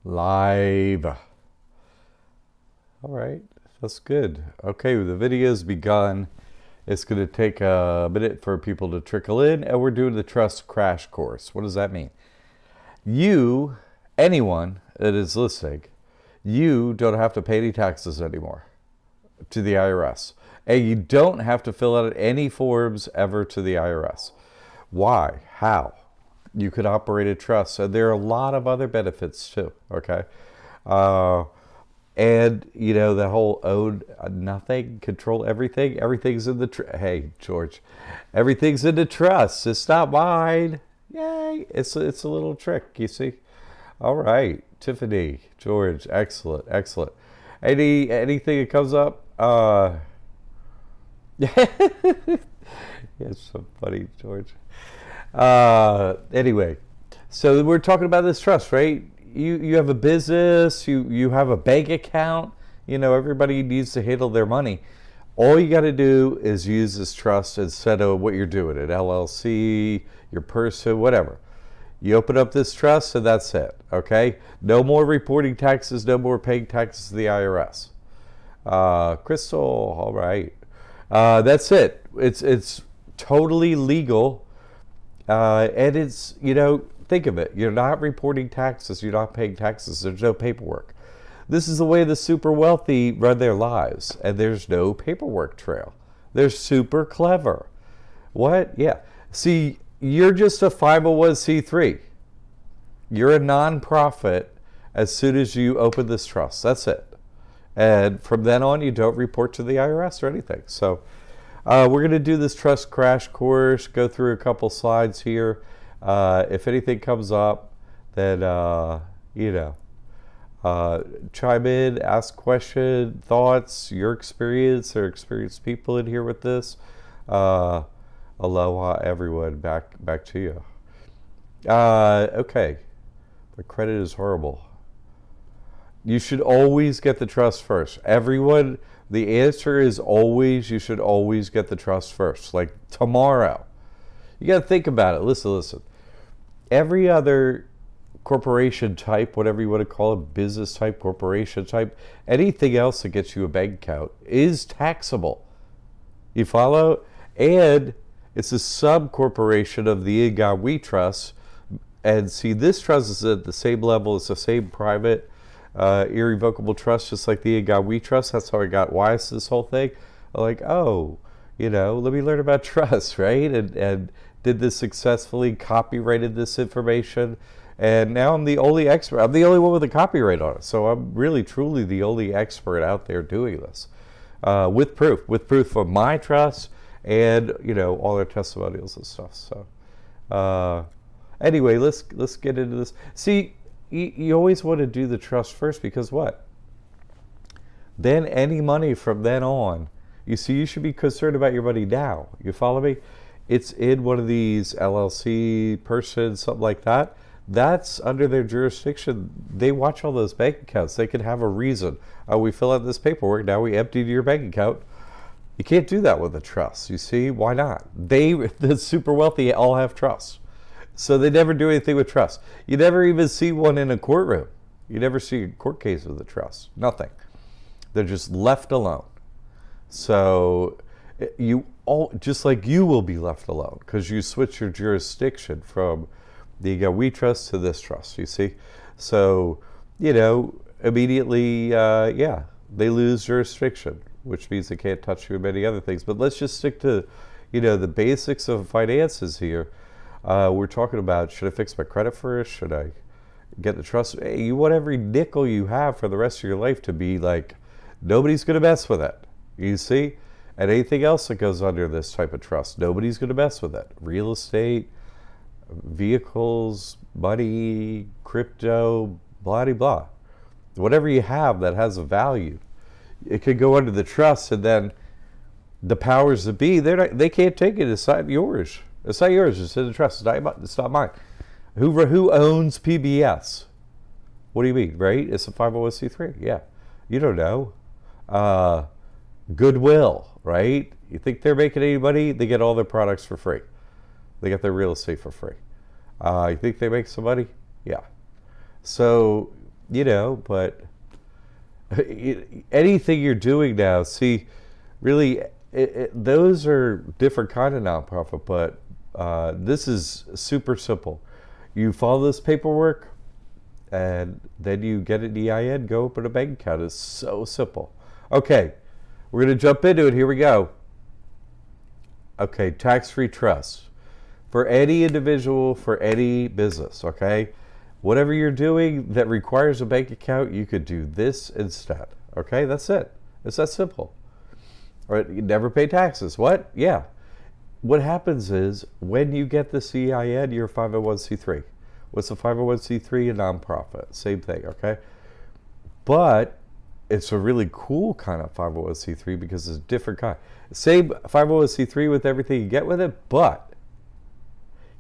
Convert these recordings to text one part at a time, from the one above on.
Live. All right, that's good. Okay, the video's begun. It's going to take a minute for people to trickle in, and we're doing the trust crash course. What does that mean? You, anyone that is listening, you don't have to pay any taxes anymore to the IRS. And you don't have to fill out any forms ever to the IRS. Why? How? You could operate a trust. And there are a lot of other benefits too, okay? And, you know, the whole own nothing, control everything. Everything's in the, hey, George, everything's in the trust. It's not mine. Yay. It's a little trick, you see? All right, Tiffany, George, excellent, excellent. Anything that comes up? It's so funny, George. Anyway, so we're talking about this trust, right? You have a business, you have a bank account, you know, everybody needs to handle their money. All you got to do is use this trust instead of what you're doing, an LLC, your person, whatever. You open up this trust and that's it, okay? No more reporting taxes, no more paying taxes to the IRS. Crystal, all right. That's it. It's totally legal. And it's, you know, think of it. You're not reporting taxes. You're not paying taxes. There's no paperwork. This is the way the super wealthy run their lives. And there's no paperwork trail. They're super clever. What? Yeah. See, you're just a 501c3. You're a nonprofit as soon as you open this trust. That's it. And from then on, you don't report to the IRS or anything. So we're going to do this trust crash course, go through a couple slides here. If anything comes up, then, you know, chime in, ask questions, thoughts, your experience. There are experienced people in here with this. Aloha, everyone. Back to you. Okay. My credit is horrible. You should always get the trust first. Everyone, the answer is always, you should always get the trust first. Like tomorrow. You got to think about it. Listen. Every other corporation type, whatever you want to call it, business type, corporation type, anything else that gets you a bank account is taxable. You follow? And it's a sub-corporation of the We Trust. And see, this trust is at the same level. It's the same private irrevocable trust, just like the We Trust. That's how I got wise to this whole thing. I'm like, oh, you know, let me learn about trust, right? And did this successfully, copyrighted this information, and now I'm the only expert. I'm the only one with a copyright on it. So I'm really, truly the only expert out there doing this with proof of my trust and, you know, all their testimonials and stuff. So anyway, let's get into this. See, you always want to do the trust first because what? Then any money from then on, you see, you should be concerned about your money now. You follow me? It's in one of these LLC persons, something like that. That's under their jurisdiction. They watch all those bank accounts. They can have a reason. Oh, we fill out this paperwork. Now we emptied your bank account. You can't do that with a trust. You see, why not? The super wealthy all have trusts. So they never do anything with trust. You never even see one in a courtroom. You never see a court case with a trust. Nothing. They're just left alone. So just like you will be left alone because you switch your jurisdiction from the We Trust to this trust, you see. So, you know, immediately, yeah, they lose jurisdiction, which means they can't touch you with many other things. But let's just stick to, you know, the basics of finances here. We're talking about, should I fix my credit first? Should I get the trust? Hey, you want every nickel you have for the rest of your life to be like, nobody's going to mess with it. You see? And anything else that goes under this type of trust, nobody's going to mess with it. Real estate, vehicles, money, crypto, blah, blah. Whatever you have that has a value, it could go under the trust, and then the powers that be, they can't take it. It's not yours. It's not yours. It's in the trust. It's not mine. Who owns PBS? What do you mean, right? It's a 501c3. Yeah. You don't know. Goodwill, right? You think they're making any money? They get all their products for free. They get their real estate for free. You think they make some money? Yeah. So you know, but anything you're doing now, see, really, those are different kind of nonprofit, but this is super simple. You follow this paperwork, and then you get an EIN, go open a bank account. It's so simple. Okay, we're going to jump into it. Here we go. Okay, tax-free trust. For any individual, for any business, okay? Whatever you're doing that requires a bank account, you could do this instead. Okay, that's it. It's that simple. All right, you never pay taxes. What? Yeah. What happens is when you get the EIN, you're a 501c3. What's a 501c3? A nonprofit. Same thing, okay? But it's a really cool kind of 501c3 because it's a different kind. Same 501c3 with everything you get with it, but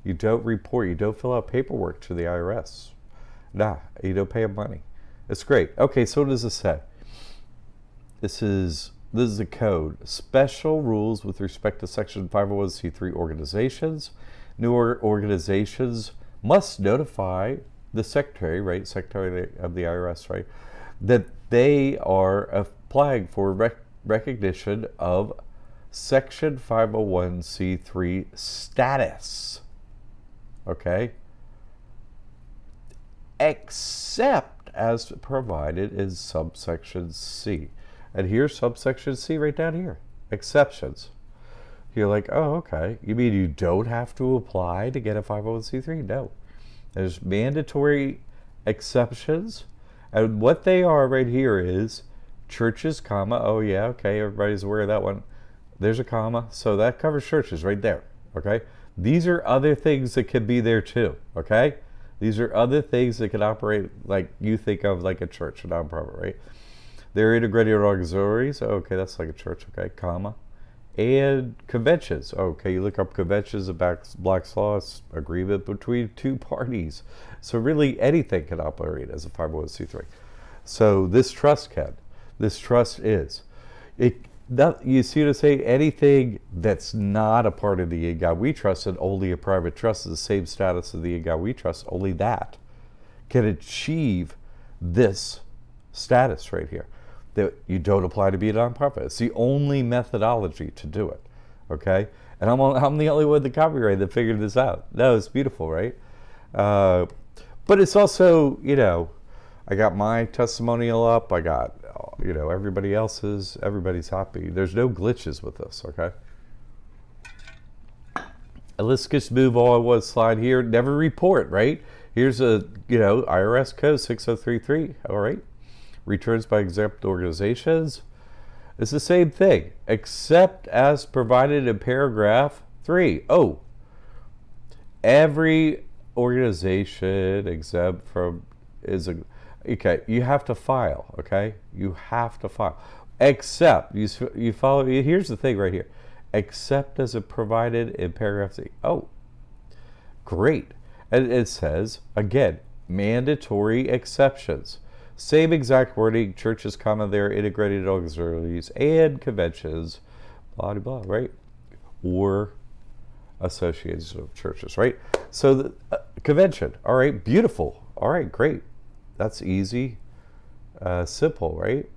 you don't report, you don't fill out paperwork to the IRS. Nah, you don't pay them money. It's great. Okay, so what does this say? This is the code. Special rules with respect to Section 501c3 organizations. New organizations must notify the secretary, right? Secretary of the IRS, right? That they are applying for recognition of Section 501c3 status. Okay? Except as provided in subsection C. And here's subsection C right down here. Exceptions. You're like, oh, okay. You mean you don't have to apply to get a 501c3? No. There's mandatory exceptions. And what they are right here is churches, comma, oh yeah, okay, everybody's aware of that one. There's a comma, so that covers churches right there, okay? These are other things that can be there too, okay? These are other things that can operate like you think of like a church, a nonprofit, right? They're integrated auxiliaries, okay, that's like a church, okay, comma. And conventions, okay, you look up conventions of Black's Law, it's agreement between two parties. So really anything can operate as a 501c3. So this trust can. This trust is. You see what I say? Anything that's not a part of the in-God we trust and only a private trust is the same status of the in-God we trust, only that can achieve this status right here. That you don't apply to be a nonprofit. It's the only methodology to do it, okay? And I'm the only one in the copyright that figured this out. No, it's beautiful, right? But it's also, you know, I got my testimonial up. I got, you know, everybody else's. Everybody's happy. There's no glitches with this, okay? And let's just move on one slide here. Never report, right? Here's a, you know, IRS code 6033, all right? Returns by exempt organizations. It's the same thing, except as provided in paragraph 3. Oh, every organization exempt from is a, okay, you have to file, okay? You have to file. Except, you follow, here's the thing right here. Except as provided in paragraph 3. Oh, great. And it says, again, mandatory exceptions. Same exact wording, churches, comma, their integrated auxiliaries and conventions, blah, blah, blah, right? Or associations of churches, right? So the convention, all right, beautiful. All right, great. That's easy, simple, right?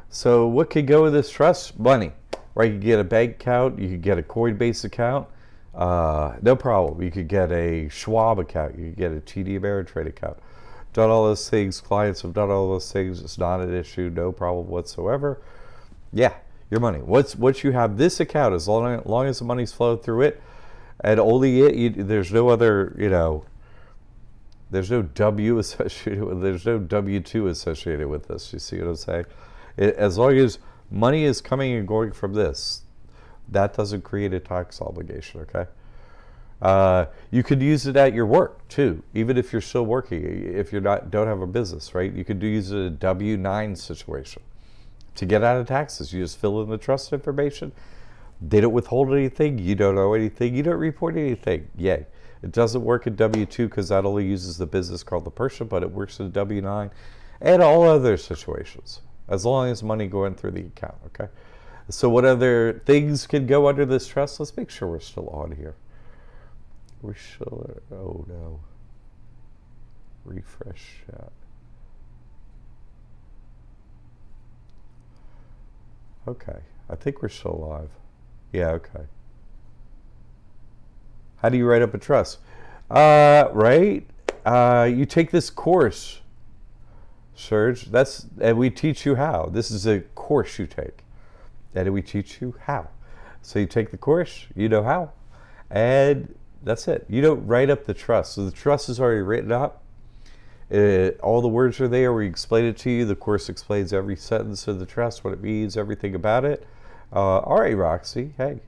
So what could go with this trust? Money, right? You could get a bank account, you could get a Coinbase account, no problem. You could get a Schwab account, you could get a TD Ameritrade account. Done all those things, clients have done all those things, it's not an issue, no problem whatsoever. Yeah, your money. Once you have this account, as long as the money's flowed through it, and only it, there's no other, you know, there's no W associated with, there's no W-2 associated with this, you see what I'm saying? As long as money is coming and going from this, that doesn't create a tax obligation, okay? You could use it at your work too, even if you're still working. If you're don't have a business, right? You could use it in a W-9 situation to get out of taxes. You just fill in the trust information. They don't withhold anything. You don't owe anything. You don't report anything. Yay! It doesn't work in W-2 because that only uses the business called the person, but it works in W-9 and all other situations as long as money going through the account. Okay. So what other things can go under this trust? Let's make sure we're still on here. We're still, oh no. refresh chat. Okay, I think we're still live. Yeah, okay. How do you write up a trust? Right? You take this course, Serge. And we teach you how. This is a course you take. And we teach you how. So you take the course, you know how. And that's it. You don't write up the trust. So the trust is already written up. All the words are there. We explain it to you. The course explains every sentence of the trust, what it means, everything about it. All right, Roxy. Hey.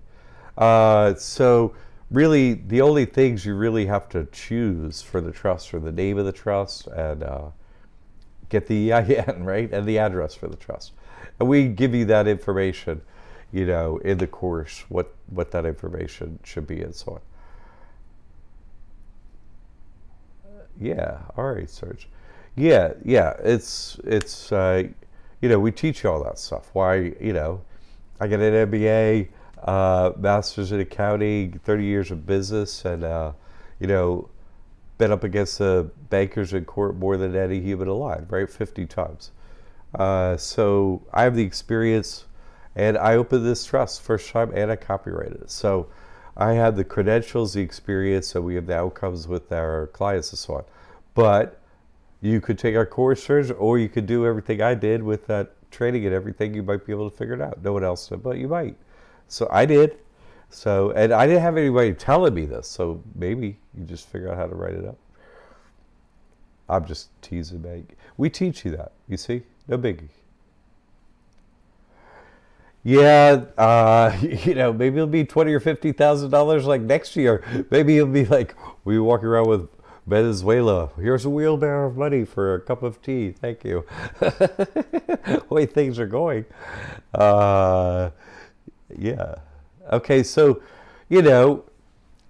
So really, the only things you really have to choose for the trust are the name of the trust and get the EIN, right? And the address for the trust. And we give you that information, you know, in the course, what that information should be and so on. Yeah, all right, Serge. Yeah, it's you know, we teach you all that stuff. Why, you know, I got an MBA, master's in accounting, 30 years of business, and you know, been up against the bankers in court more than any human alive, right? 50 times. So I have the experience, and I opened this trust first time, and I copyrighted it. So I have the credentials, the experience, and we have the outcomes with our clients and so on. But you could take our course, Serge, or you could do everything I did with that training and everything. You might be able to figure it out. No one else did, but you might. So I did. So, and I didn't have anybody telling me this, so maybe you just figure out how to write it up. I'm just teasing, mate. We teach you that, you see? No biggie. Yeah, you know, maybe it'll be $20,000 or $50,000 like next year. Maybe it'll be like we walk around with Venezuela. Here's a wheelbarrow of money for a cup of tea. Thank you. The way things are going. Yeah. Okay, so, you know,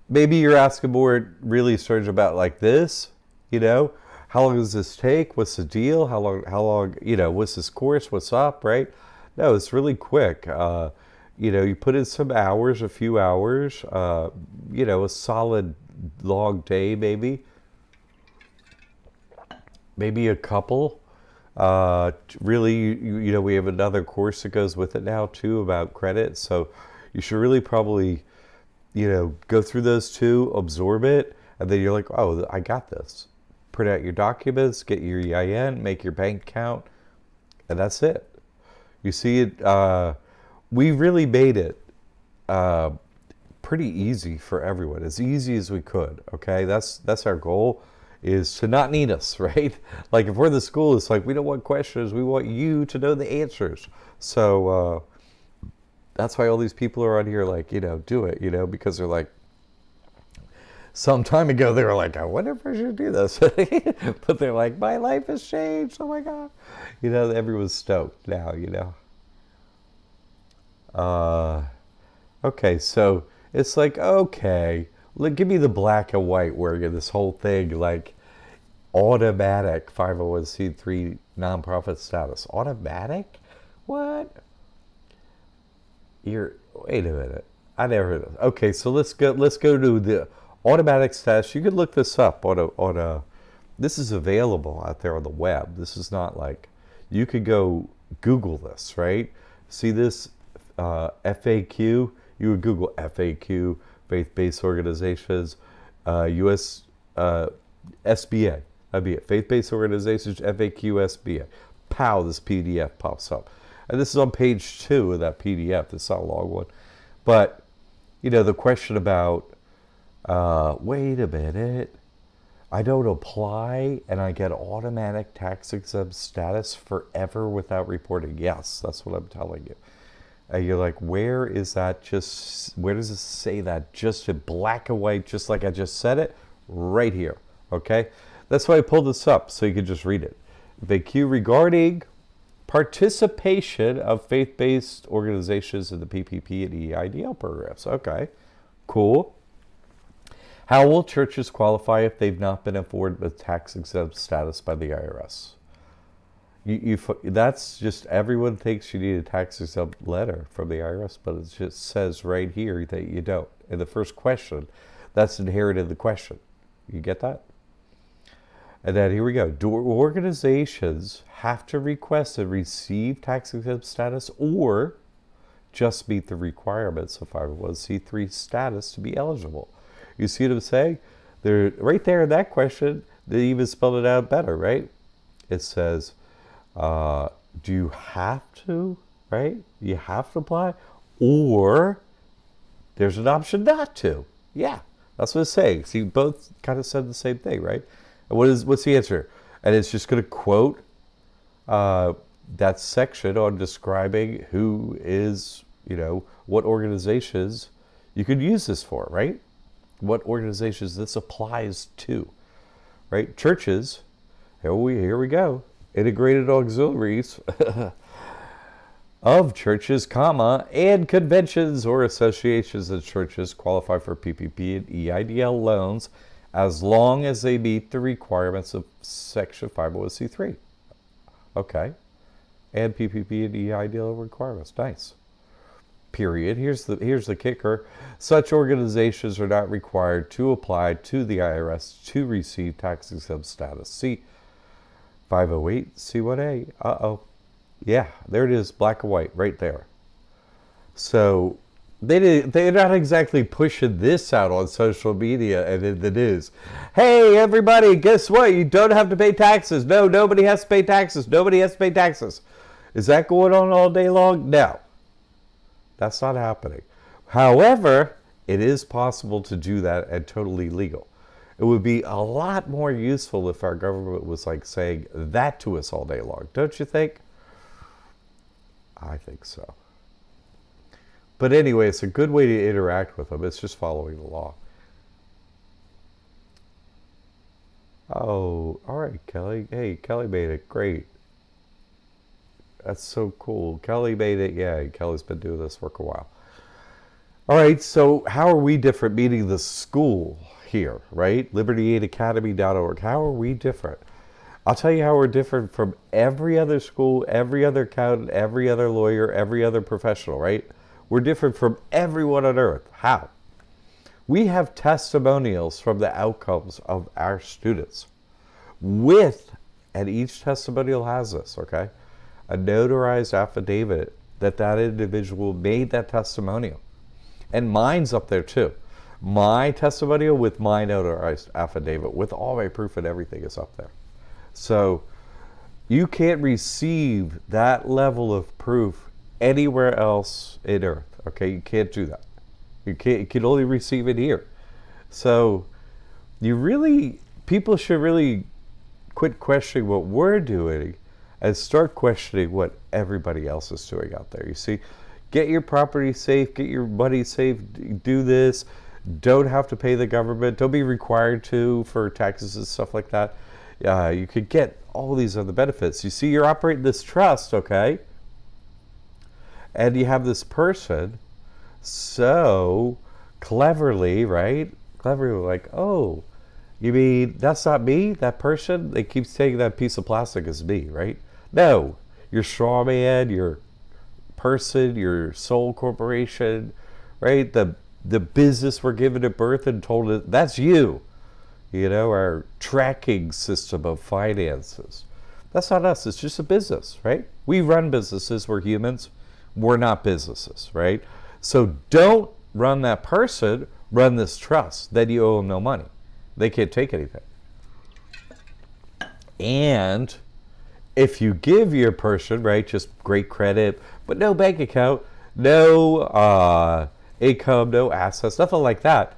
maybe you're asking more really, Serge, about like this, you know? How long does this take? What's the deal? How long, you know, what's this course? What's up, right? No, it's really quick. You know, you put in some hours, a few hours, you know, a solid long day maybe. Maybe a couple. Really, you know, we have another course that goes with it now too about credit. So you should really probably, you know, go through those two, absorb it, and then you're like, oh, I got this. Print out your documents, get your EIN, make your bank account, and that's it. You see it, we really made it pretty easy for everyone, as easy as we could, okay? That's our goal, is to not need us, right? Like if we're the school, it's like we don't want questions, we want you to know the answers. So that's why all these people are on here like, you know, do it, you know, because they're like, some time ago they were like, I wonder if I should do this. But they're like, my life has changed, oh my God. You know, everyone's stoked now, you know. Okay, so it's like, okay, give me the black and white where you this whole thing, like automatic 501c3 nonprofit status. Automatic? What? Wait a minute. I never heard of this. Okay, so let's go to the automatic status. You could look this up on a this is available out there on the web. This is not like, you could go Google this, right? See this FAQ? You would Google FAQ, faith-based organizations, US SBA. That'd be it. Faith-based organizations, FAQ, SBA. Pow, this PDF pops up. And this is on page 2 of that PDF. This is not a long one. But, you know, the question about, wait a minute, I don't apply and I get automatic tax exempt status forever without reporting. Yes, that's what I'm telling you. And you're like, where is that where does it say that? Just in black and white, just like I just said it, right here, okay? That's why I pulled this up, so you can just read it. FAQ regarding participation of faith-based organizations in the PPP and EIDL programs. Okay, cool. How will churches qualify if they've not been afforded a tax-exempt status by the IRS? That's just, everyone thinks you need a tax-exempt letter from the IRS, but it just says right here that you don't. In the first question, that's inherent in the question. You get that? And then here we go. Do organizations have to request and receive tax exempt status or just meet the requirements of 501c3 status to be eligible? You see what I'm saying? They're right there in that question. They even spelled it out better, right? It says, do you have to, right? You have to apply, or there's an option not to. Yeah, that's what it's saying. See, both kind of said the same thing, right? And what's the answer? And it's just going to quote that section on describing who is, what organizations you could use this for, right? What organizations this applies to, right? Churches, here we go. Integrated auxiliaries of churches, and conventions or associations of churches qualify for PPP and EIDL loans as long as they meet the requirements of Section 501c3. Okay. And PPP and EIDL requirements. Nice. Period. Here's the kicker. Such organizations are not required to apply to the IRS to receive tax exempt status. See 508 C1A. Uh-oh. Yeah, there it is, black and white, right there. So they're not exactly pushing this out on social media and in the news. Hey, everybody, guess what? You don't have to pay taxes. No, nobody has to pay taxes. Nobody has to pay taxes. Is that going on all day long? No. That's not happening. However, it is possible to do that and totally legal. It would be a lot more useful if our government was like saying that to us all day long. Don't you think? I think so. But anyway, it's a good way to interact with them. It's just following the law. Oh, all right, Kelly. Hey, Kelly made it. Great. That's so cool. Kelly made it. Yeah, Kelly's been doing this work a while. All right, so how are we different, meaning the school here, right? LibertyAidAcademy.org. How are we different? I'll tell you how we're different from every other school, every other accountant, every other lawyer, every other professional, right? We're different from everyone on earth. How? We have testimonials from the outcomes of our students and each testimonial has this, okay? A notarized affidavit that individual made that testimonial. And mine's up there too. My testimonial with my notarized affidavit with all my proof and everything is up there. So you can't receive that level of proof anywhere else in earth. Okay, you can't do that. You can only receive it here. So people should really quit questioning what we're doing and start questioning what everybody else is doing out there. You see, get your property safe, get your money safe, do this. Don't have to pay the government. Don't be required to for taxes and stuff like that. You could get all these other benefits. You see, you're operating this trust, okay? And you have this person so cleverly, right? Cleverly like, oh, you mean that's not me, that person? They keep saying that piece of plastic is me, right? No, your straw man, your person, your sole corporation, right? The business we're given at birth and told it, that's you. Our tracking system of finances. That's not us, it's just a business, right? We run businesses, we're humans. We're not businesses, right? So don't run that person, run this trust. Then you owe them no money. They can't take anything. And if you give your person, right, just great credit, but no bank account, no income, no assets, nothing like that,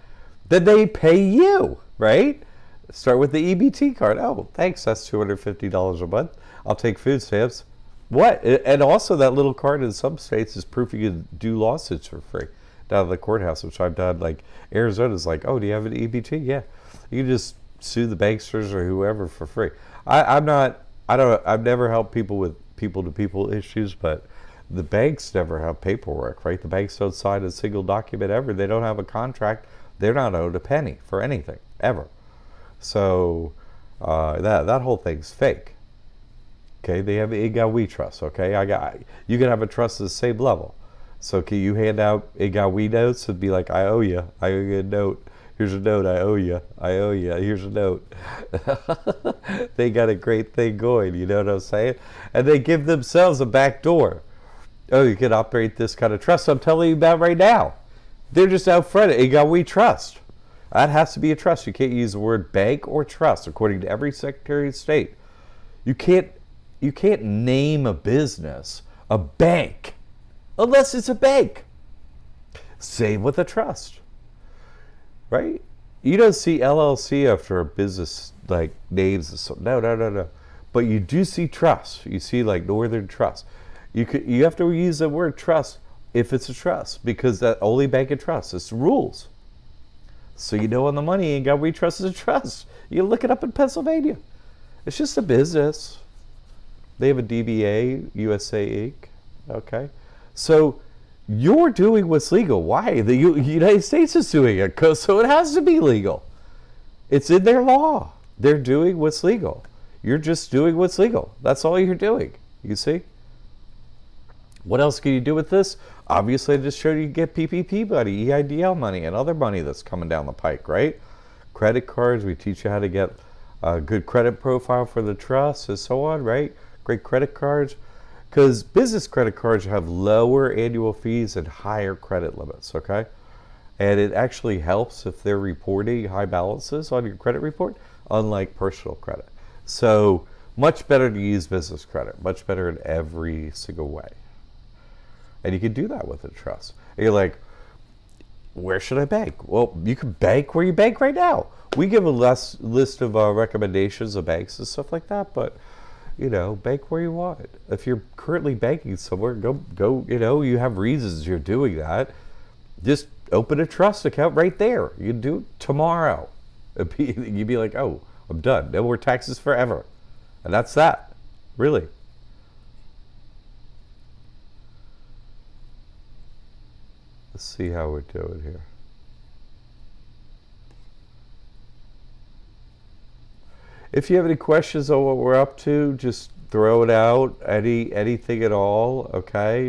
then they pay you, right? Start with the EBT card. Oh, thanks, that's $250 a month. I'll take food stamps. What? And also that little card in some states is proof you can do lawsuits for free down at the courthouse, which I've done. Like Arizona's like, oh, do you have an EBT? Yeah. You can just sue the banksters or whoever for free. I've never helped people with people-to-people issues, but the banks never have paperwork, right? The banks don't sign a single document ever. They don't have a contract. They're not owed a penny for anything, ever. So that whole thing's fake. Okay, they have IGA trust. Okay, you can have a trust at the same level. So can you hand out IGA notes and be like, I owe you a note. Here's a note. I owe you. I owe you. Here's a note. They got a great thing going. You know what I'm saying? And they give themselves a back door. Oh, you can operate this kind of trust I'm telling you about right now. They're just out front. You got we trust. That has to be a trust. You can't use the word bank or trust, according to every Secretary of State. You can't name a business a bank unless it's a bank. Same with a trust, right? You don't see LLC after a business like names. No. But you do see trust. You see like Northern Trust. You have to use the word trust if it's a trust, because that only bank and trust. It's the rules. So you know on the money, and got we trust is a trust. You look it up in Pennsylvania. It's just a business. They have a DBA, USA Inc. Okay, so you're doing what's legal. Why? The United States is doing it, so it has to be legal. It's in their law. They're doing what's legal. You're just doing what's legal. That's all you're doing. You see? What else can you do with this? Obviously, I just showed you get PPP money, EIDL money, and other money that's coming down the pike, right? Credit cards, we teach you how to get a good credit profile for the trust and so on, right? Great credit cards. Because business credit cards have lower annual fees and higher credit limits, okay? And it actually helps if they're reporting high balances on your credit report, unlike personal credit. So much better to use business credit, much better in every single way. And you can do that with a trust. And you're like, where should I bank? Well, you can bank where you bank right now. We give a list of recommendations of banks and stuff like that, but you know, bank where you want. If you're currently banking somewhere, go. You know, you have reasons you're doing that. Just open a trust account right there. You can do it tomorrow. You'd be like, oh, I'm done. No more taxes forever, and that's that. Really. Let's see how we're doing here. If you have any questions on what we're up to, just throw it out. Anything at all, okay?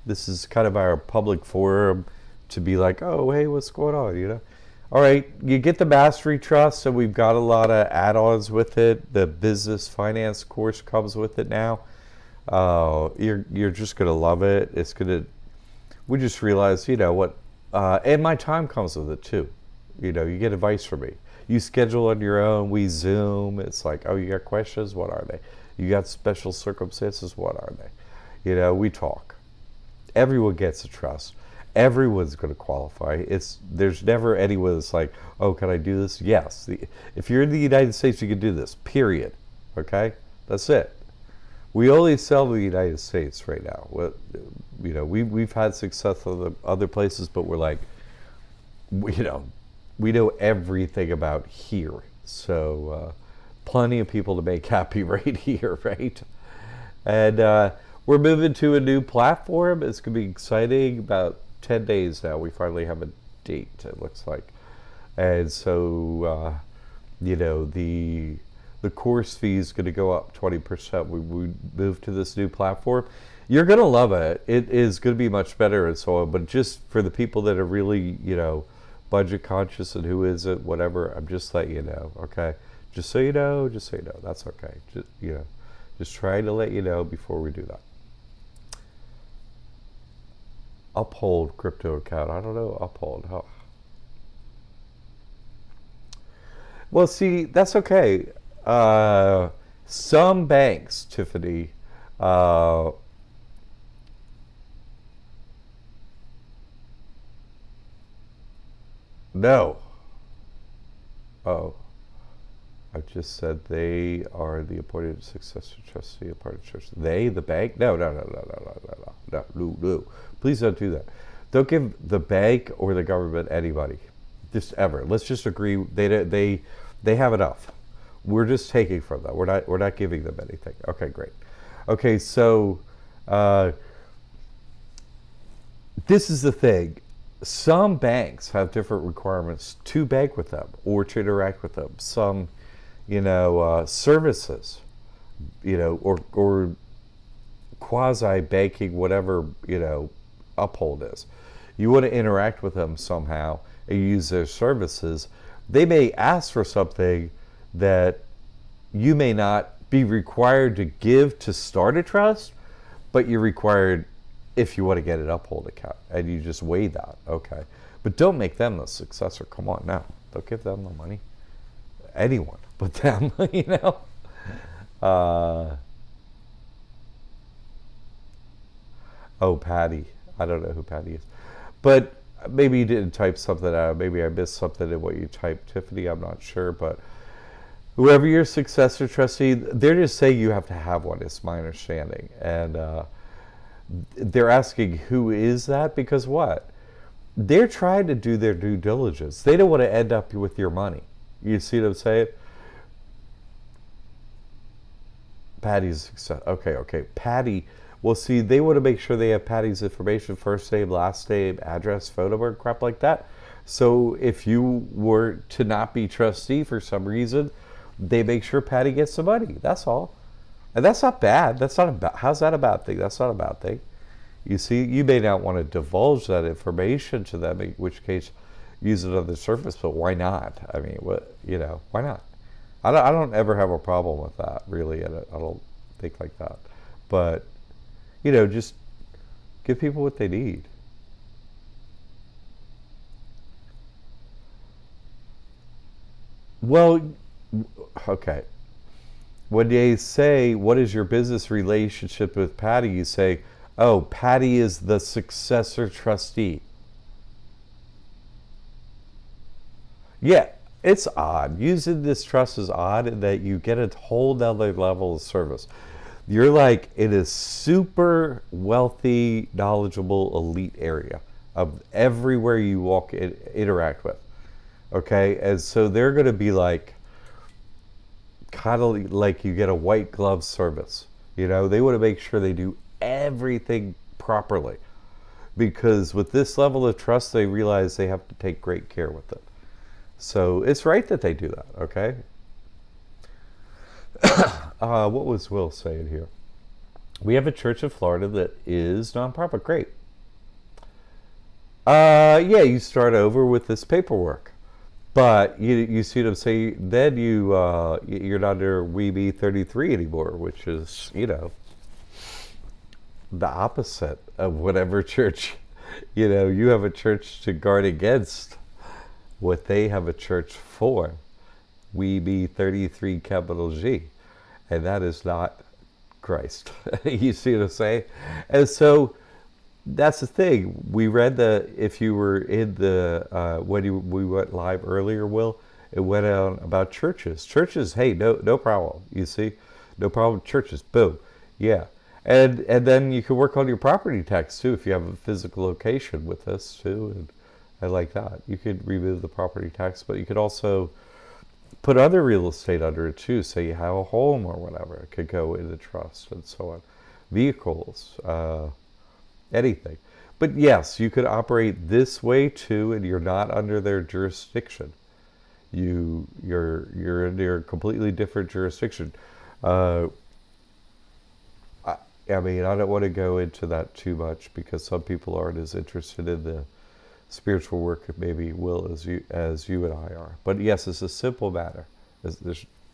This is kind of our public forum to be like, oh, hey, what's going on, you know? All right, you get the Mastery Trust, and we've got a lot of add-ons with it. The business finance course comes with it now. You're just going to love it. It's going to... We just realized, you know, what, and my time comes with it too. You know, you get advice from me. You schedule on your own, we Zoom. It's like, oh, you got questions? What are they? You got special circumstances? What are they? You know, we talk. Everyone gets a trust. Everyone's going to qualify. There's never anyone that's like, oh, can I do this? Yes. If you're in the United States, you can do this, period. Okay? That's it. We only sell to the United States right now. You know, we've had success in other places, but we're like, you know, we know everything about here. So plenty of people to make happy right here, right? And we're moving to a new platform. It's going to be exciting. About 10 days now, we finally have a date, it looks like. And so, you know, the course fee is going to go up 20%. We moved to this new platform. You're going to love it. It is going to be much better and so on. But just for the people that are really, you know, budget conscious and who isn't, whatever, I'm just letting you know, okay? Just so you know, that's okay. Just, you know, just trying to let you know before we do that. Uphold crypto account. I don't know, uphold. Oh. Well, see, that's okay. Some banks, Tiffany, no. Oh, I just said they are the appointed successor trustee of part of church. They, the bank? No. Please don't do that. Don't give the bank or the government any money, just ever. Let's just agree they have enough. We're just taking from them. We're not giving them anything. Okay, great. Okay, so this is the thing. Some banks have different requirements to bank with them or to interact with them. Some, you know, services, you know, or quasi banking, whatever, you know, Uphold is. you want to interact with them somehow and use their services, they may ask for something that you may not be required to give to start a trust, but you're required if you want to get an uphold account, and you just weigh that. Okay, but don't make them the successor. Come on now, don't give them the money. Anyone but them, you know. Oh, Patty. I don't know who Patty is, but maybe you didn't type something out. Maybe I missed something in what you typed, Tiffany. I'm not sure, but whoever your successor trustee, they're just saying you have to have one. Is my understanding, and they're asking who is that, because what? They're trying to do their due diligence. They don't want to end up with your money. You see what I'm saying? Patty's success. Okay. Patty. Well, see, they want to make sure they have Patty's information, first name, last name, address, phone number, crap like that. So if you were to not be trustee for some reason, they make sure Patty gets the money. That's all. And that's not bad. That's not a how's that a bad thing? That's not a bad thing. You see, you may not want to divulge that information to them, in which case use it on the surface, but why not? I mean, why not? I don't ever have a problem with that, really. I don't think like that. But, just give people what they need. Well, okay. When they say, what is your business relationship with Patty? You say, oh, Patty is the successor trustee. Yeah, it's odd. Using this trust is odd in that you get a whole nother level of service. You're like in a super wealthy, knowledgeable, elite area of everywhere you walk, interact with. Okay, and so they're going to be like, kind of like you get a white glove service. They want to make sure they do everything properly, because with this level of trust, they realize they have to take great care with it. So it's right that they do that. Okay. What was Will saying here? We have a church in Florida that is nonprofit. Great. Yeah, you start over with this paperwork. But you see what I'm saying? Then you're not under WEB 33 anymore, which is, the opposite of whatever church, you have a church to guard against what they have a church for. WEB 33 capital G. And that is not Christ. You see what I'm saying? And so that's the thing. We read if you were in the, we went live earlier, Will, it went on about churches. Churches, hey, no problem. You see? No problem. Churches, boom. Yeah. And then you can work on your property tax, too, if you have a physical location with this, too. And like that. You could remove the property tax, but you could also put other real estate under it, too. Say you have a home or whatever. It could go into trust and so on. Vehicles, anything. But yes, you could operate this way too, and you're not under their jurisdiction. You're in their completely different jurisdiction. I mean, I don't want to go into that too much, because some people aren't as interested in the spiritual work maybe Will as you and I are. But yes, it's a simple matter.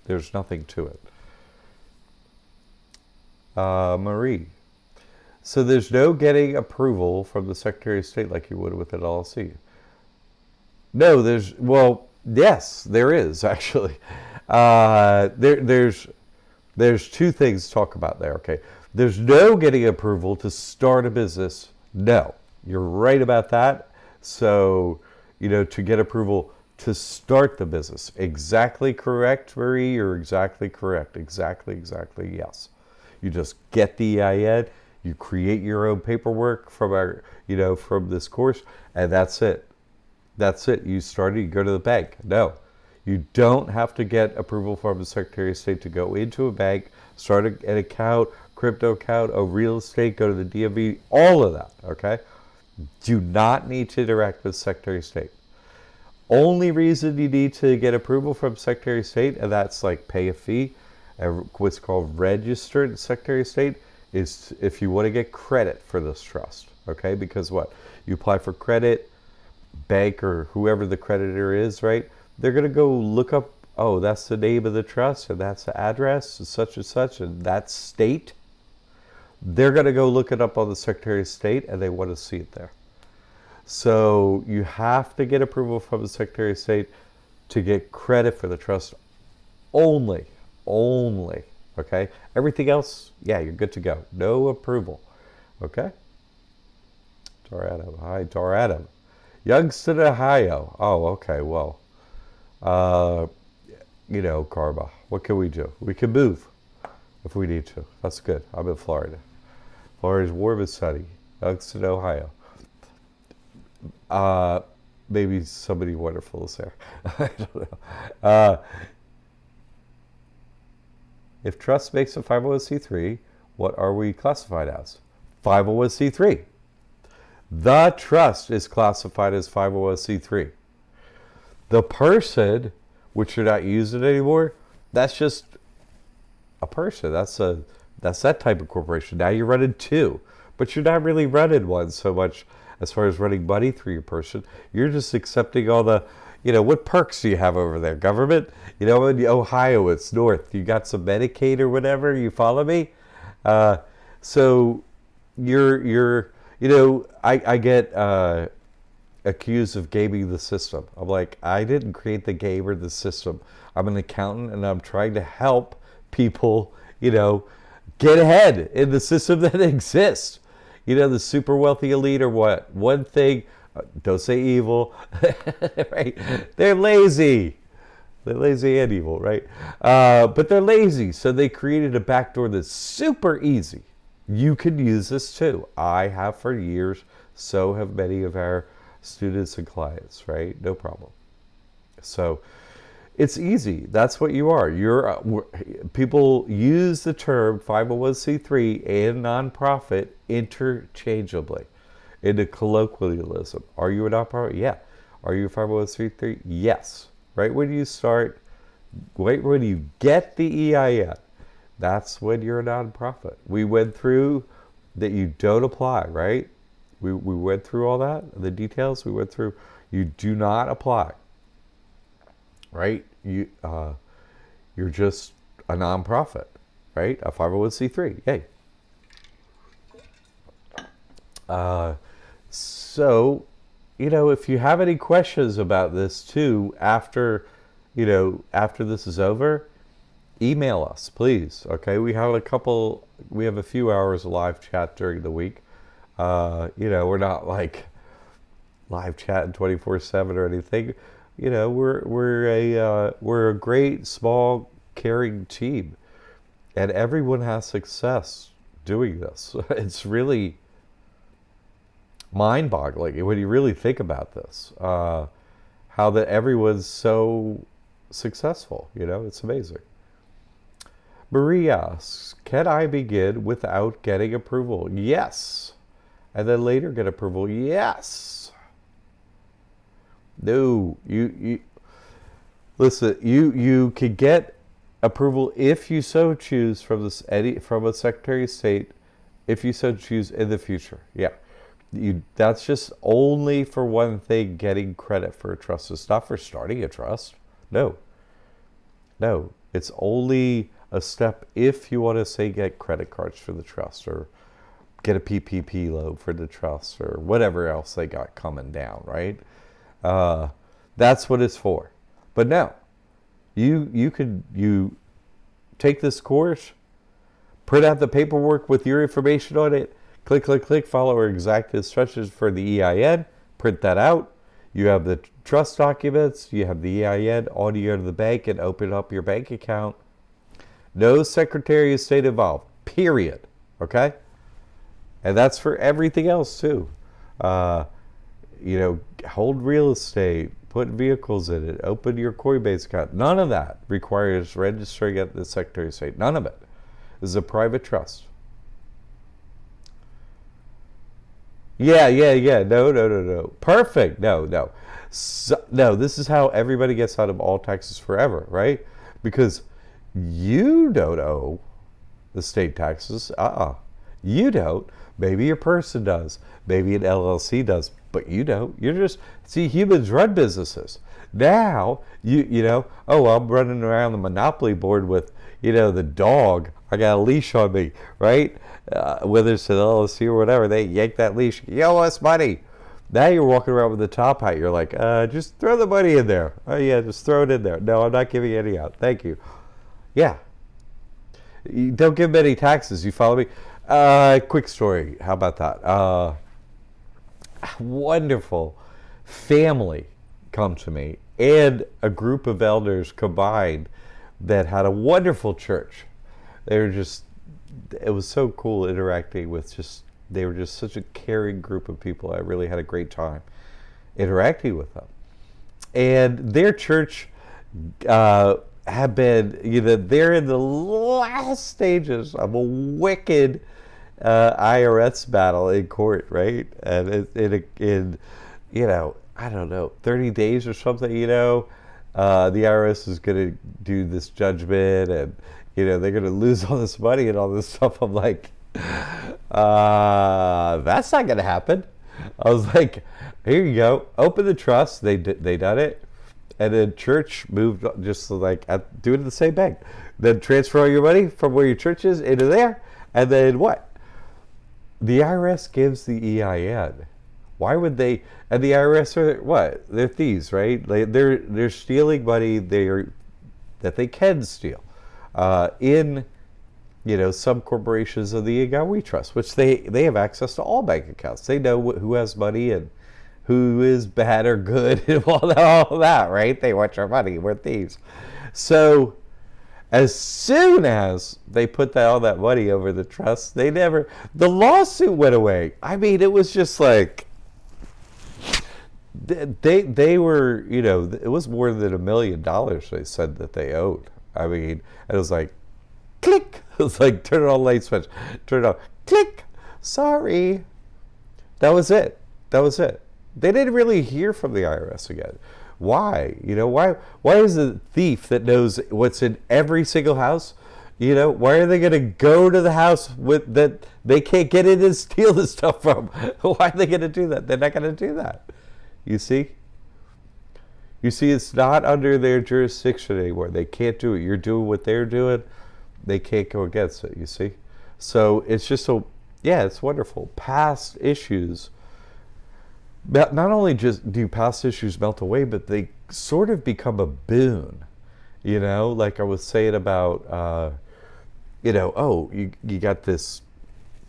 There's nothing to it. Marie. So there's no getting approval from the Secretary of State like you would with an LLC. No, yes, there is actually. There's two things to talk about there. Okay, there's no getting approval to start a business. No, you're right about that. So, to get approval to start the business. Exactly correct, Marie. You're exactly correct. Exactly, yes. You just get the EIN. You create your own paperwork from from this course, and that's it. That's it. You started, you go to the bank. No, you don't have to get approval from the Secretary of State to go into a bank, start an account, crypto account, a real estate, go to the DMV, all of that, okay? Do not need to interact with Secretary of State. Only reason you need to get approval from Secretary of State, and that's like pay a fee, and what's called registered Secretary of State, is if you want to get credit for this trust. okay? Because what? You apply for credit, bank or whoever the creditor is, right? They're going to go look up, oh, that's the name of the trust, and that's the address, and such, and that state. They're going to go look it up on the Secretary of State, and they want to see it there. So you have to get approval from the Secretary of State to get credit for the trust only, okay? Everything else, yeah, you're good to go. No approval, okay? Torado, hi, Torado. Youngstown, Ohio. Oh, okay, well, Karma, what can we do? We can move if we need to. That's good. I'm in Florida. Florida's warm and sunny. Youngstown, Ohio. Maybe somebody wonderful is there. I don't know. If trust makes a 501c3, what are we classified as? 501c3. The trust is classified as 501c3. The person, which you're not using anymore, that's just a person. That's that type of corporation. Now you're running two, but you're not really running one so much as far as running money through your person. You're just accepting all the, what perks do you have over there? Government? In Ohio, it's north. You got some Medicaid or whatever. You follow me? So you're I get accused of gaming the system. I'm like, I didn't create the game or the system. I'm an accountant, and I'm trying to help people, get ahead in the system that exists. The super wealthy elite are what? One thing, don't say evil, right? They're lazy. They're lazy and evil, right? But they're lazy, so they created a backdoor that's super easy. You can use this too. I have for years, so have many of our students and clients, right? No problem. So it's easy. That's what you are. People use the term 501c3 and nonprofit interchangeably into colloquialism. Are you a nonprofit? Yeah. Are you a 501c3? Yes. Right when you start, right when you get the EIN, that's when you're a nonprofit. We went through that you don't apply, right? We went through all that, the details we went through. You do not apply, right? You're just a nonprofit, right? A 501c3, yay. So, if you have any questions about this too, after this is over, email us, please. Okay, we have a few hours of live chat during the week. We're not like live chatting 24/7 or anything. We're a great, small, caring team, and everyone has success doing this. It's really mind-boggling when you really think about this. How that everyone's so successful. It's amazing. Marie asks, can I begin without getting approval? Yes. And then later get approval? Yes. No. You listen, you can get approval if you so choose from a Secretary of State, if you so choose in the future. Yeah. That's just only for one thing, getting credit for a trust. It's not for starting a trust. No. It's only a step if you want to say get credit cards for the trust or get a PPP loan for the trust or whatever else they got coming down, right? That's what it's for. But no, you take this course, print out the paperwork with your information on it, click, follow our exact instructions for the EIN, print that out. You have the trust documents, you have the EIN, on you go to the bank and open up your bank account. No Secretary of State involved, period. Okay? And that's for everything else too. Hold real estate, put vehicles in it, open your Coinbase account. None of that requires registering at the Secretary of State. None of it. This is a private trust. Yeah. No. Perfect. No. No, this is how everybody gets out of all taxes forever, right? Because you don't owe the state taxes. You don't. Maybe your person does. Maybe an LLC does. But you don't. You're just, see, humans run businesses. Now, oh, I'm running around the Monopoly board with, the dog. I got a leash on me, right? Whether it's an LLC or whatever, they yank that leash. You owe us money. Now you're walking around with the top hat. You're like, just throw the money in there. Oh, yeah, just throw it in there. No, I'm not giving any out. Thank you. Yeah. You don't give them any taxes. You follow me? Quick story. How about that? Wonderful family come to me, and a group of elders combined that had a wonderful church. It was so cool interacting with they were just such a caring group of people. I really had a great time interacting with them. And their church have been, they're in the last stages of a wicked IRS battle in court, right? And in I don't know, 30 days or something, the IRS is going to do this judgment, and, they're going to lose all this money and all this stuff. I'm like, that's not going to happen. I was like, here you go, open the trust. They done it. And then church moved just like, do it in the same bank. Then transfer all your money from where your church is into there. And then what? The IRS gives the EIN. Why would they? And the IRS are what? They're thieves, right? They're stealing money that they can steal in some corporations of the Agawi Trust, which they have access to all bank accounts. They know who has money and who is bad or good and all that, right? They want your money. We're thieves. So as soon as they put all that money over the trust, the lawsuit went away. I mean, it was just like, they were, it was more than $1 million they said that they owed. I mean, it was like, click. It was like, turn on light switch, turn it on, click. Sorry. That was it. They didn't really hear from the IRS again. Why? Why is a thief that knows what's in every single house, why are they going to go to the house that they can't get in and steal the stuff from? Why are they going to do that? They're not going to do that. You see, it's not under their jurisdiction anymore. They can't do it. You're doing what they're doing. They can't go against it, you see? So it's just it's wonderful. Past issues, not only just do past issues melt away, but they sort of become a boon. Like I was saying about, you got this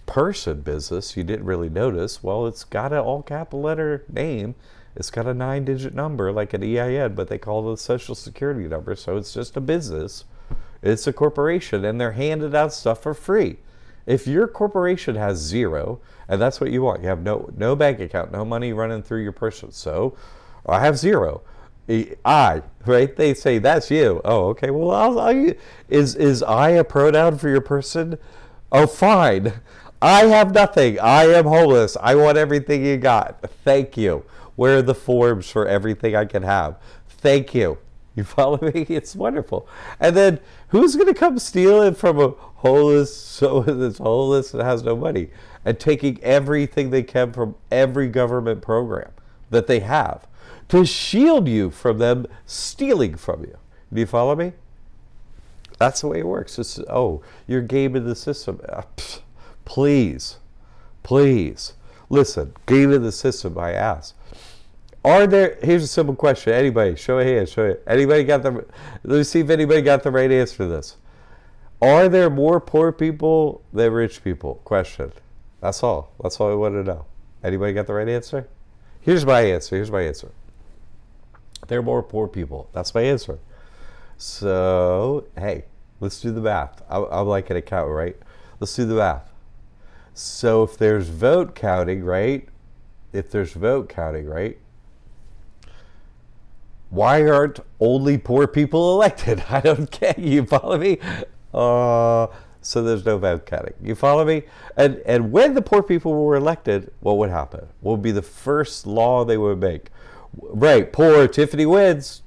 person business you didn't really notice. Well, it's got an all capital letter name. It's got a 9-digit number like an EIN, but they call it a social security number. So it's just a business. It's a corporation, and they're handing out stuff for free. If your corporation has zero, and that's what you want, you have no bank account, no money running through your person. So I have zero. Right? They say, that's you. Oh, okay. Well, is I a pronoun for your person? Oh, fine. I have nothing. I am homeless. I want everything you got. Thank you. Where are the forms for everything I can have? Thank you. You follow me? It's wonderful. And then who's going to come steal it from a homeless, that's homeless and has no money, and taking everything they can from every government program that they have to shield you from them stealing from you? Do you follow me? That's the way it works. You're gaming the system. Please. Listen, gaming the system, I ask. Here's a simple question. Anybody, show a hand, let me see if anybody got the right answer to this. Are there more poor people than rich people? Question. That's all I want to know. Anybody got the right answer? Here's my answer. There are more poor people. That's my answer. So, hey, let's do the math. I'm like an accountant, right? Let's do the math. So if there's vote counting, right? Why aren't only poor people elected? I don't get you. Follow me? So there's no vote counting. You follow me? And when the poor people were elected, what would happen? What would be the first law they would make? Right, poor, Tiffany wins.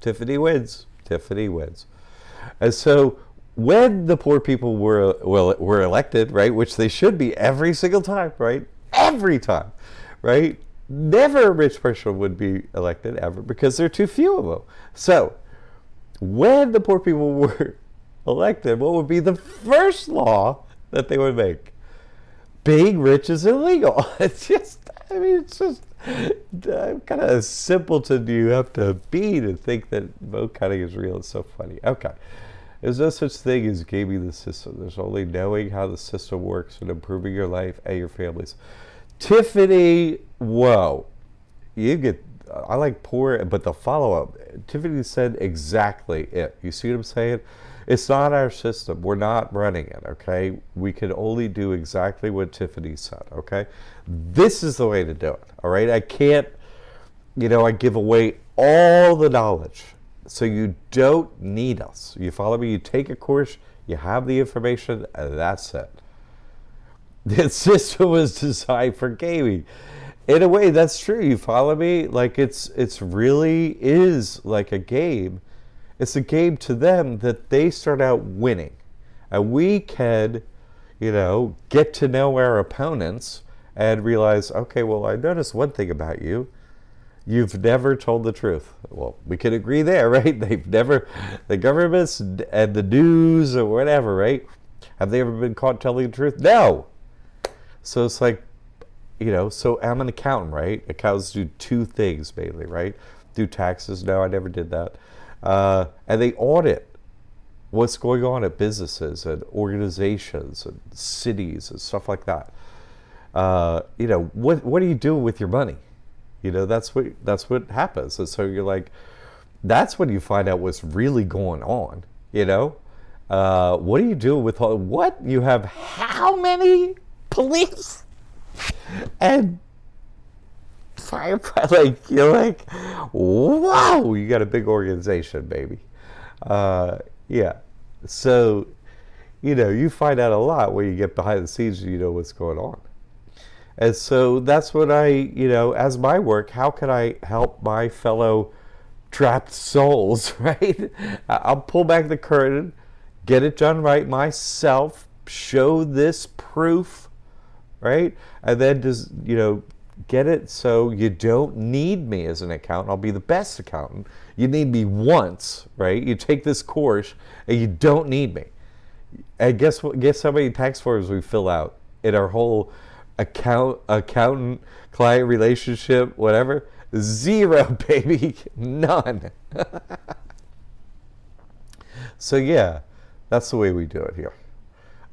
And so when the poor people were elected, right, which they should be every single time, right, every time, right, never a rich person would be elected ever because there are too few of them. So when the poor people were elected, what would be the first law that they would make? Being rich is illegal. It's just, I mean, it's just kind of a simpleton you have to be to think that vote counting is real. It's so funny. Okay. There's no such thing as gaming the system. There's only knowing how the system works and improving your life and your families. Tiffany, whoa. I like poor, but the follow-up, Tiffany said exactly it. You see what I'm saying? It's not our system. We're not running it, okay? We can only do exactly what Tiffany said, okay? This is the way to do it, all right? I can't, I give away all the knowledge. So you don't need us. You follow me? You take a course, you have the information, and that's it. The system was designed for gaming. In a way, that's true. You follow me? Like it's really is like a game. It's a game to them that they start out winning. And we can, get to know our opponents and realize, okay, well, I noticed one thing about you. You've never told the truth. Well, we can agree there, right? The governments and the news or whatever, right? Have they ever been caught telling the truth? No. So it's like, so I'm an accountant, right? Accountants do two things mainly, right? Do taxes. No, I never did that. And they audit what's going on at businesses and organizations and cities and stuff like that. What do you do with your money? That's what happens. And so you're like, that's when you find out what's really going on. What do you do with what you have? How many police and firefighter? Like you're like, wow, you got a big organization, baby. Yeah. So, you find out a lot when you get behind the scenes. You know what's going on. And so that's what as my work, how can I help my fellow trapped souls, right? I'll pull back the curtain, get it done right myself, show this proof, right? And then just, get it so you don't need me as an accountant. I'll be the best accountant. You need me once, right? You take this course and you don't need me. And guess what? Guess how many tax forms we fill out in our whole accountant client relationship, whatever? 0, baby. None. So yeah, that's the way we do it here.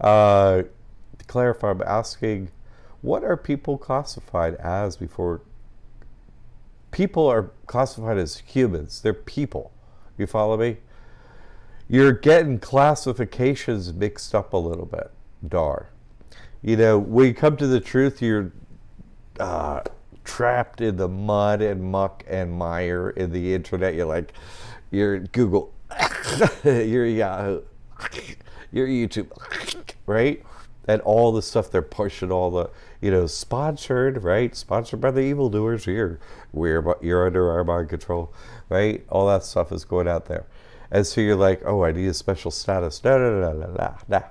To clarify, I'm asking, what are people classified as before? People are classified as humans. They're people. You follow me? You're getting classifications mixed up a little bit. Dar. When you come to the truth, you're trapped in the mud and muck and mire in the internet. You're Google, you're Yahoo, you're YouTube, right? And all the stuff they're pushing, all the, sponsored, right? Sponsored by the evildoers. You're under our mind control, right? All that stuff is going out there. And so you're like, oh, I need a special status. No.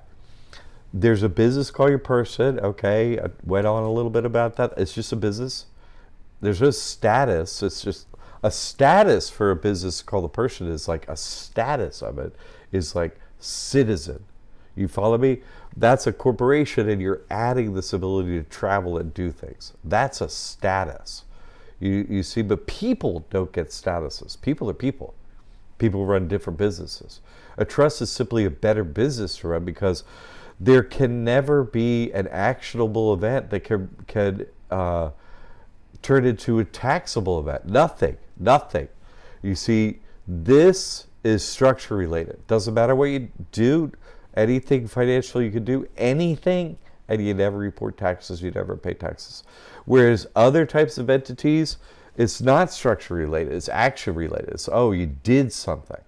There's a business called your person. Okay, I went on a little bit about that. It's just a business. There's no status. It's just a status for a business called a person is like a status of it is like citizen. You follow me? That's a corporation, and you're adding this ability to travel and do things. That's a status. You see, but people don't get statuses. People are people. People run different businesses. A trust is simply a better business to run because there can never be an actionable event that can turn into a taxable event. Nothing. You see, this is structure related. Doesn't matter what you do, anything financial you can do, anything, and you never report taxes, you never pay taxes. Whereas other types of entities, it's not structure related, it's action related. It's, oh, you did something,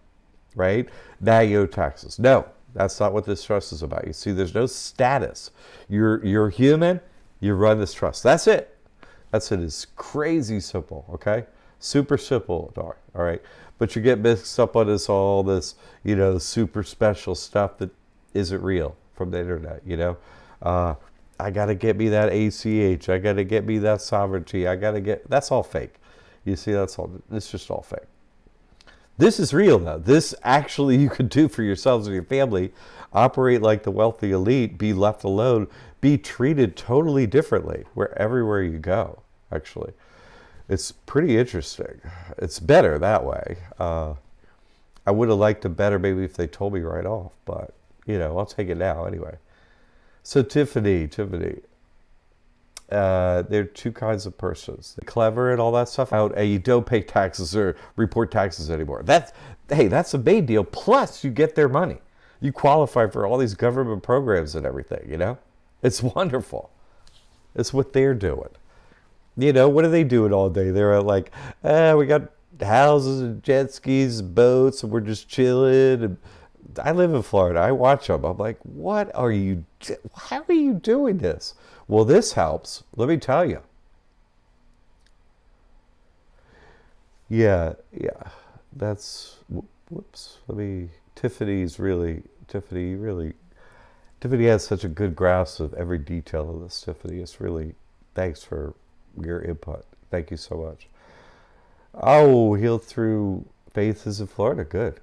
right? Now you owe taxes. No. That's not what this trust is about. You see, there's no status. You're human, you run this trust. That's it. It's crazy simple, okay? Super simple, all right? But you get mixed up on all this, super special stuff that isn't real from the internet, I got to get me that ACH. I got to get me that sovereignty. That's all fake. You see, it's just all fake. This is real, though. This actually you could do for yourselves and your family. Operate like the wealthy elite. Be left alone. Be treated totally differently everywhere you go, actually. It's pretty interesting. It's better that way. I would have liked it better maybe if they told me right off, but, I'll take it now anyway. So Tiffany, there are two kinds of persons. They're clever and all that stuff. You don't pay taxes or report taxes anymore. That's a big deal. Plus, you get their money. You qualify for all these government programs and everything, It's wonderful. It's what they're doing. What are they doing all day? They're like, we got houses and jet skis, boats, and we're just chilling. And I live in Florida. I watch them. I'm like, how are you doing this? Well, this helps. Let me tell you. Yeah. That's, whoops. Tiffany has such a good grasp of every detail of this, Tiffany. It's really, thanks for your input. Thank you so much. Oh, healed through faith is in Florida. Good.